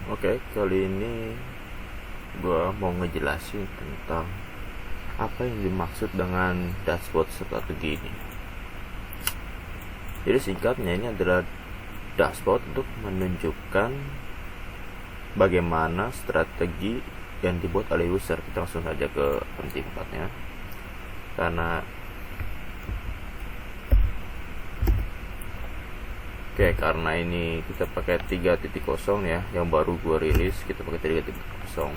Oke, kali ini gue mau ngejelasin tentang apa yang dimaksud dengan dashboard strategi ini. Jadi singkatnya, ini adalah dashboard untuk menunjukkan bagaimana strategi yang dibuat oleh user. Kita langsung saja ke penting tempatnya, karena ini kita pakai 3.0 ya, yang baru gue rilis. Kita pakai 3.0.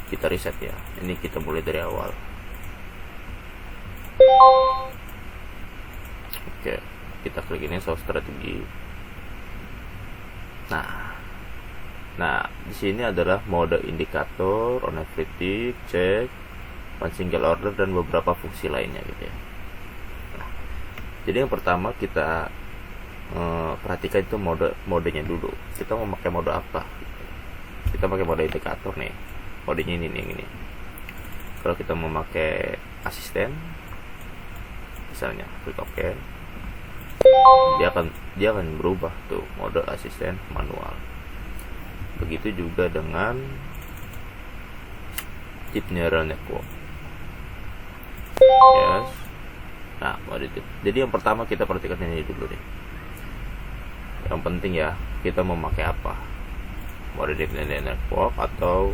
Kita reset ya. Ini kita mulai dari awal. Oke, kita klik ini soal strategi. Nah, di sini adalah mode indikator, on every tick, check, one single order, dan beberapa fungsi lainnya gitu ya. Nah, jadi yang pertama kita perhatikan itu modenya dulu. Kita mau pakai mode apa? Kita pakai mode indikator nih. Modenya ini yang ini. Kalau kita mau pakai asisten, misalnya klik OK, dia akan berubah tuh mode asisten manual. Begitu juga dengan deep neural network. Yes. Nah, mode itu. Jadi yang pertama kita perhatikan ini dulu deh. Yang penting ya, kita mau pakai apa? Mode deep neural network atau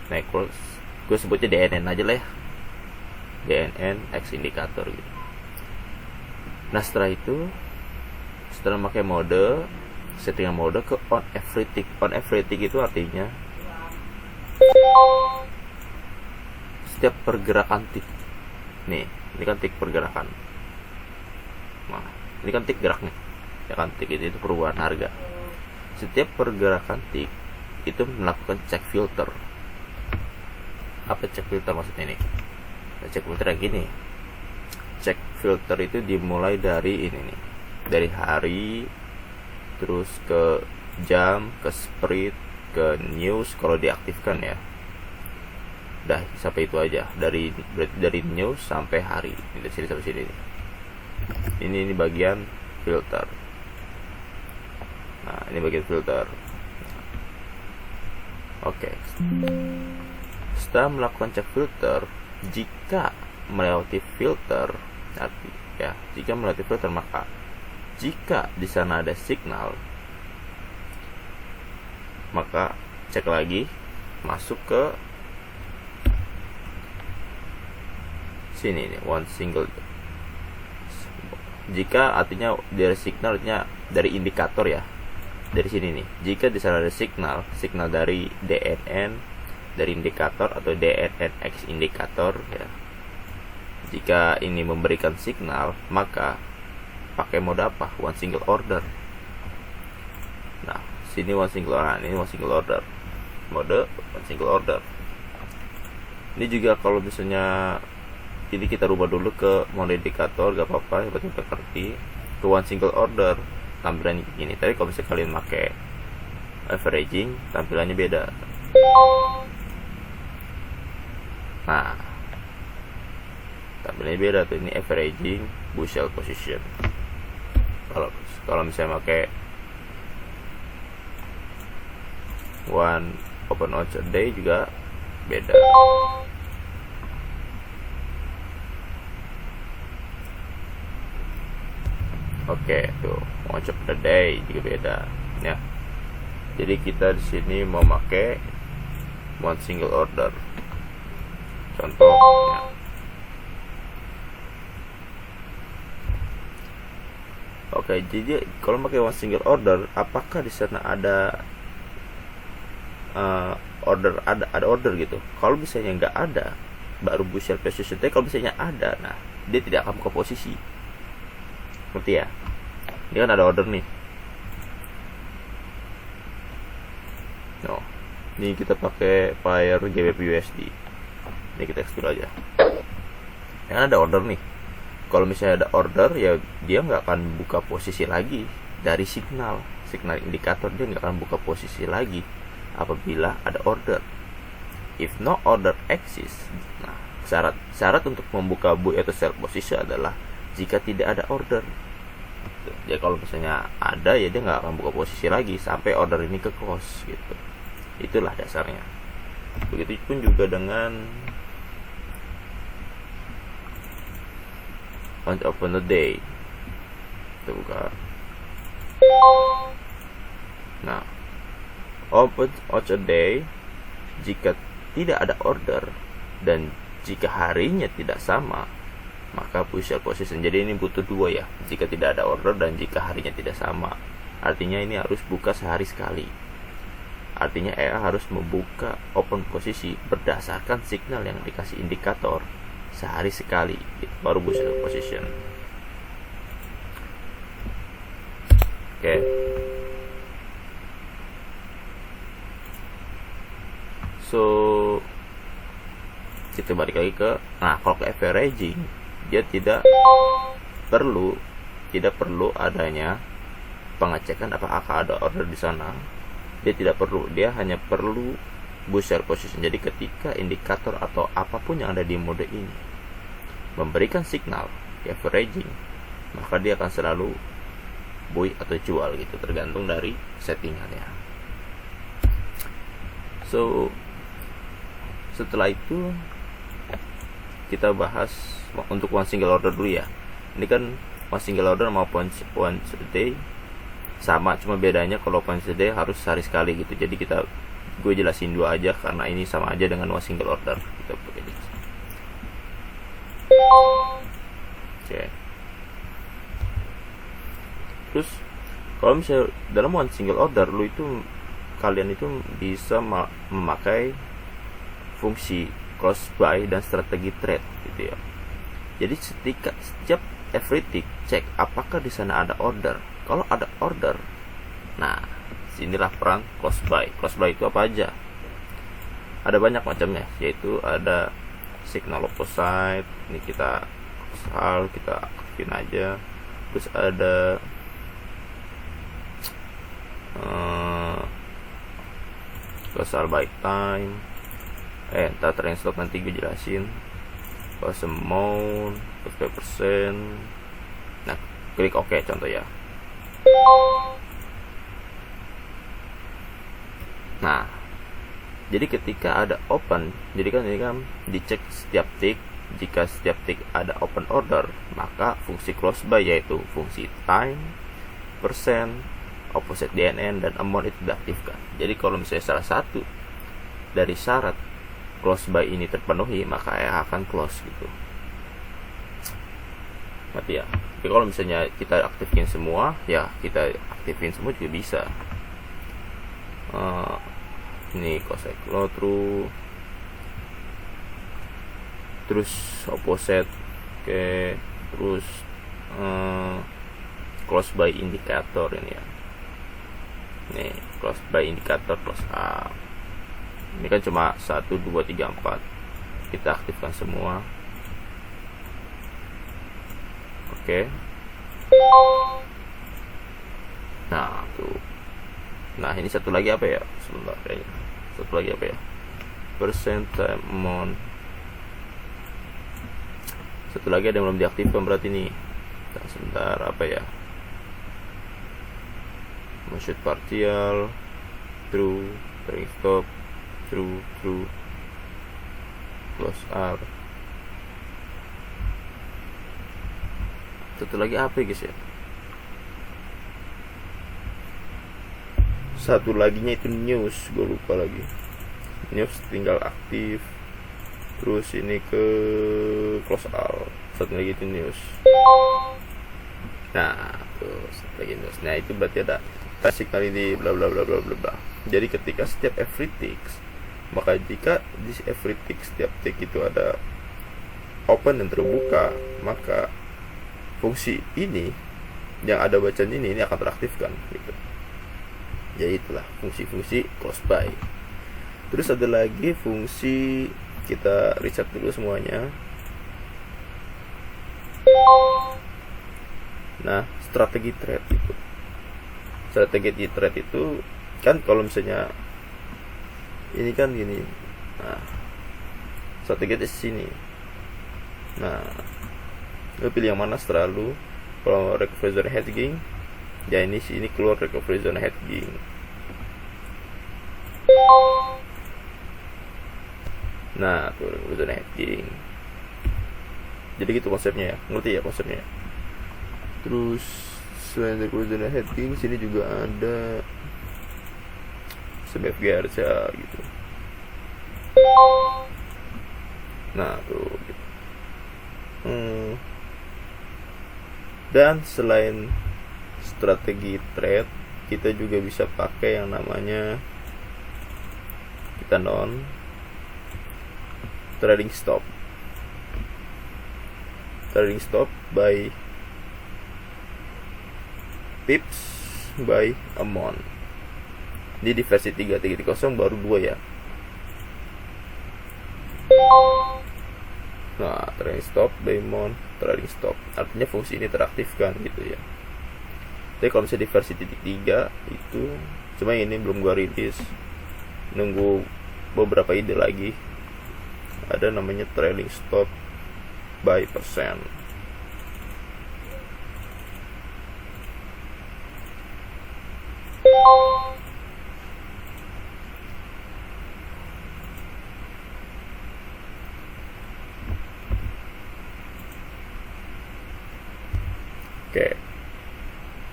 network. Gue sebutnya DNN aja lah ya. DNN X indikator gitu. Nah, setelah itu, setelah pakai mode, settingan mode ke on every tick. On every tick itu artinya setiap pergerakan tick. Nih, ini kan tick pergerakan. Nah, ini kan tick gerak nih. Ya kan, tick itu perubahan harga. Setiap pergerakan tick itu melakukan check filter. Apa check filter maksudnya ini? Check filter yang gini. Check filter itu dimulai dari ini nih. Dari hari, terus ke jam, ke sprint, ke news kalau diaktifkan ya. Dah, sampai itu aja. Dari news sampai hari. Dari sini sampai sini. Ini bagian filter. Nah, ini bagian filter. Oke. Setelah melakukan cek filter, jika melewati filter, maka jika di sana ada signal, maka cek lagi, masuk ke sini nih, one single. Jika artinya dari signalnya dari indikator ya, dari sini nih. Jika di sana ada signal dari DNN, dari indikator atau DNN X indikator ya. Jika ini memberikan signal, maka pakai mode apa? One single order. Nah, sini one single order, ini one single order. Mode one single order. Ini juga kalau misalnya ini kita rubah dulu ke mode indikator, gak apa-apa, yang penting ngerti. Ke one single order, tampilannya begini. Tapi kalau misalnya kalian pakai averaging, tampilannya beda. Nah, tampilannya beda tuh. Ini averaging, bushel position. Kalau misalnya pakai one open order day juga beda. Oke, tuh watch per day juga beda ya. Jadi kita di sini mau pakai one single order. Contoh ya. Oke, jadi kalau pakai one single order, apakah di sana ada order gitu? Kalau misalnya nggak ada, baru bushel position. Tapi kalau misalnya ada, nah dia tidak akan buka posisi. Ngerti ya? Ini kan ada order nih. No, ini kita pakai Fire GBP USD. Ini kita ekspor aja. Ini kan ada order nih. Kalau misalnya ada order, ya dia nggak akan buka posisi lagi dari signal indikator. Dia nggak akan buka posisi lagi apabila ada order. If no order exists, nah syarat untuk membuka buy atau sell posisi adalah jika tidak ada order. Jadi kalau misalnya ada, ya dia nggak akan buka posisi lagi sampai order ini ke close gitu. Itulah dasarnya. Begitu pun juga dengan once open a day. Kita buka. Nah, open on a day jika tidak ada order dan jika harinya tidak sama, maka push sell position. Jadi ini butuh dua ya. Jika tidak ada order dan jika harinya tidak sama, artinya ini harus buka sehari sekali. Artinya harus membuka open posisi berdasarkan signal yang dikasih indikator sehari sekali, baru push sell position. Oke. So kita balik lagi ke, kalau ke averaging, dia tidak perlu adanya pengecekan apakah ada order di sana. Dia tidak perlu, dia hanya perlu push sell position. Jadi ketika indikator atau apapun yang ada di mode ini memberikan signal di averaging, maka dia akan selalu buy atau jual gitu, tergantung dari settingannya. So setelah itu kita bahas untuk one single order dulu ya. Ini kan one single order maupun once a day sama, cuma bedanya kalau once a day harus sehari sekali gitu. Jadi gue jelasin dua aja karena ini sama aja dengan one single order. Kita pakai di sini. Oke. Terus kalau misalnya dalam one single order kalian itu bisa memakai fungsi close buy dan strategi trade gitu ya. Jadi setiap every tick cek apakah di sana ada order. Kalau ada order, nah sinilah peran close buy. Close buy itu apa aja? Ada banyak macamnya, yaitu ada signal opposite. Ini kita aktifin aja. Terus ada close buy time. Ntar trend stop nanti gue jelasin. Close amount 5%. Nah, klik OK contoh ya. Nah, jadi ketika ada open, jadi kan ini kan dicek setiap tick. Jika setiap tick ada open order, maka fungsi close buy yaitu fungsi time, persen, opposite DNN dan amount itu diaktifkan. Jadi kalau misalnya salah satu dari syarat close buy ini terpenuhi, maka akan close gitu. Mati ya. Tapi kalau misalnya kita aktifin semua, ya kita aktifin semua juga bisa. Ini close cycle through, terus opposite, oke, terus close buy indicator ini ya. Nih close buy indicator close up. Ini kan cuma 1, 2, 3, 4. Kita aktifkan semua. Oke. Nah tuh. Nah ini satu lagi apa ya? Sebentar kayaknya. Satu lagi apa ya? Percent time amount. Satu lagi ada yang belum diaktifkan berarti nih. Nah, sebentar apa ya? Motion partial, true, trailing stop, true, close R. Satu lagi apa ya guys ya? Satu laginya itu news, gue lupa lagi. News tinggal aktif. Terus ini ke close R. Satu lagi itu news. Nah, tuh satu lagi news. Nah itu berarti ada kasih kali di bla bla bla bla bla bla. Jadi ketika setiap every ticks, maka jika di every tick setiap tick itu ada open dan terbuka, maka fungsi ini yang ada bacaan ini akan teraktifkan gitu. Jadi itulah fungsi-fungsi close buy. Terus ada lagi fungsi, kita reset dulu semuanya. Nah, strategi trade itu. Strategi trade itu kan kalau misalnya ini kan gini. Nah, strategi di sini. Nah, lo pilih yang mana setelah lu. Kalau recovery hedging, Ya ini keluar recovery zona hedging. Nah, tuh recovery zona hedging. Jadi gitu konsepnya ya, ngerti ya konsepnya. Terus selain recovery zona hedging, sini juga ada sebab Garca gitu. Nah tuh gitu. Dan selain strategi trade, kita juga bisa pakai yang namanya kita trading stop by pips by amount. Ini di versi 3.0 baru 2 ya. Nah, trading stop by amount, trading stop. Artinya fungsi ini teraktifkan gitu ya. Tapi kalau misalnya di versi 3 itu, cuma ini belum gua rilis, nunggu beberapa ide lagi. Ada namanya trading stop by percent. Oke,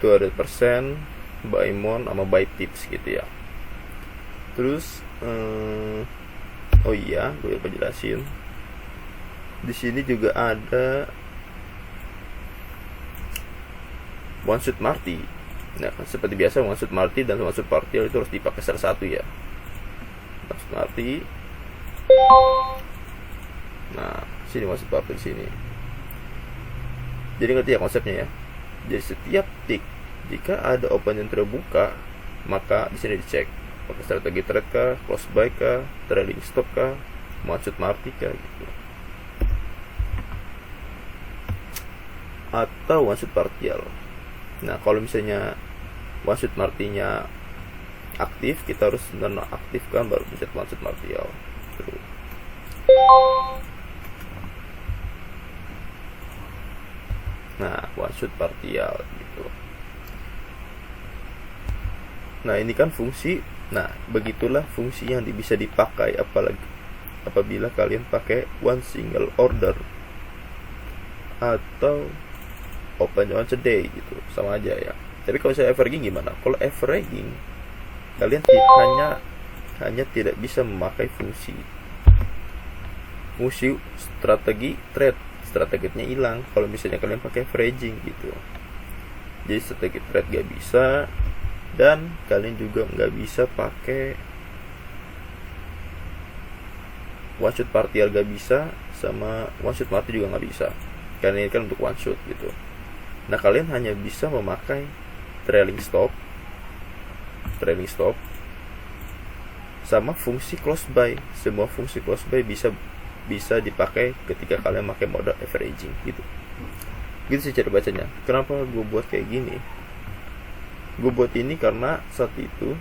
itu ada persen, by month sama by tips gitu ya. Terus oh iya, gue lupa jelasin. Di sini juga ada one shot marty. Nah, seperti biasa one shot marty dan one shot partial itu harus dipakai salah satu ya. One shot marty. Nah, sini one shot partial di sini. Jadi ngerti ya konsepnya ya. Jadi setiap tick jika ada open yang terbuka, maka di sini dicek pakai strategi trade kah, close buy kah, trading stop kah, one shot marty kah gitu. Atau one shot partial. Nah, kalau misalnya one shot marty-nya aktif, kita harus nonaktifkan baru pencet one shot partial. Terus. Nah, one shot partial gitu. Nah, ini kan fungsi. Nah, begitulah fungsi yang bisa dipakai apabila kalian pakai one single order atau open once a day gitu, sama aja ya. Tapi kalau saya averaging gimana? Kalau averaging kalian hanya tidak bisa memakai fungsi strategi trade. Strateginya hilang kalau misalnya kalian pakai averaging gitu. Jadi strategi trade gak bisa, dan kalian juga nggak bisa pakai one shot partial gak bisa, sama one shot marty juga nggak bisa karena ini kan untuk one shot gitu. Nah, kalian hanya bisa memakai trailing stop sama fungsi close buy. Semua fungsi close buy bisa dipakai ketika kalian pakai mode averaging gitu. Gitu sih cara bacanya. Kenapa gue buat kayak gini? Gue buat ini karena saat itu,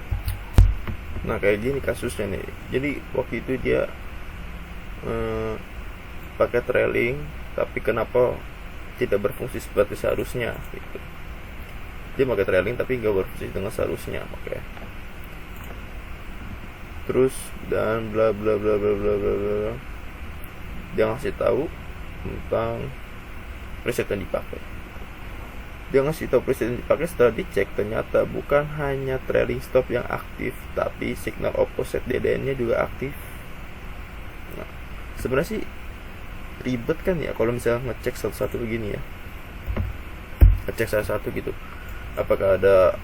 nah kayak gini kasusnya nih. Jadi waktu itu dia pakai trailing, tapi kenapa tidak berfungsi seperti seharusnya gitu. Dia pakai trailing tapi nggak berfungsi dengan seharusnya, makanya. Terus dan bla bla bla bla bla bla bla. Dia ngasih tahu tentang preset yang dipakai. Setelah dicek ternyata bukan hanya trailing stop yang aktif, tapi signal opposite DDN-nya juga aktif. Nah, sebenarnya sih ribet kan ya kalau misalnya ngecek satu-satu begini ya. Ngecek satu-satu gitu. Apakah ada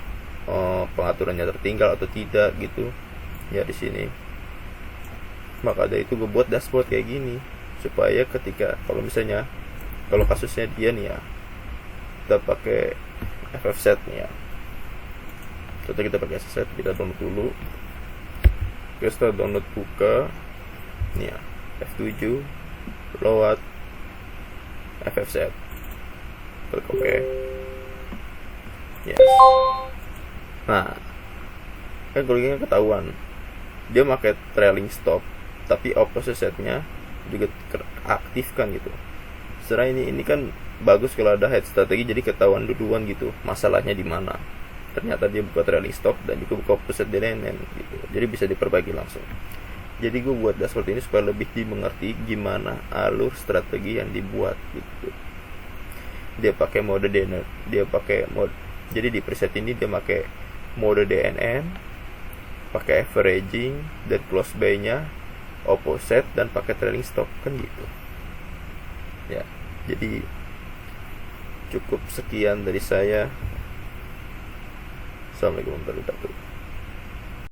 pengaturannya tertinggal atau tidak gitu. Ya di sini. Maka dari itu gue buat dashboard kayak gini supaya ketika kalau kasusnya dia nih ya, kita pakai FFset nih ya. Kita pakai FFset, kita download dulu. Kita download, buka nih ya, F7 load FFset. Klik OK. Yes. Nah, kan kalau ini ketahuan dia pakai trailing stop tapi opposite setnya juga aktifkan gitu. Setelah ini kan bagus kalau ada head strategi, jadi ketahuan duluan gitu masalahnya di mana. Ternyata dia buka trailing stop dan juga buka offset di lain gitu, jadi bisa diperbaiki langsung. Jadi gue buat dashboard ini supaya lebih dimengerti gimana alur strategi yang dibuat gitu. Dia pakai mode jadi di preset ini dia pakai mode DNM, pakai averaging dan close buy nya opposite, dan pakai trailing stop kan gitu ya. Jadi cukup sekian dari saya. Assalamualaikum warahmatullahi wabarakatuh.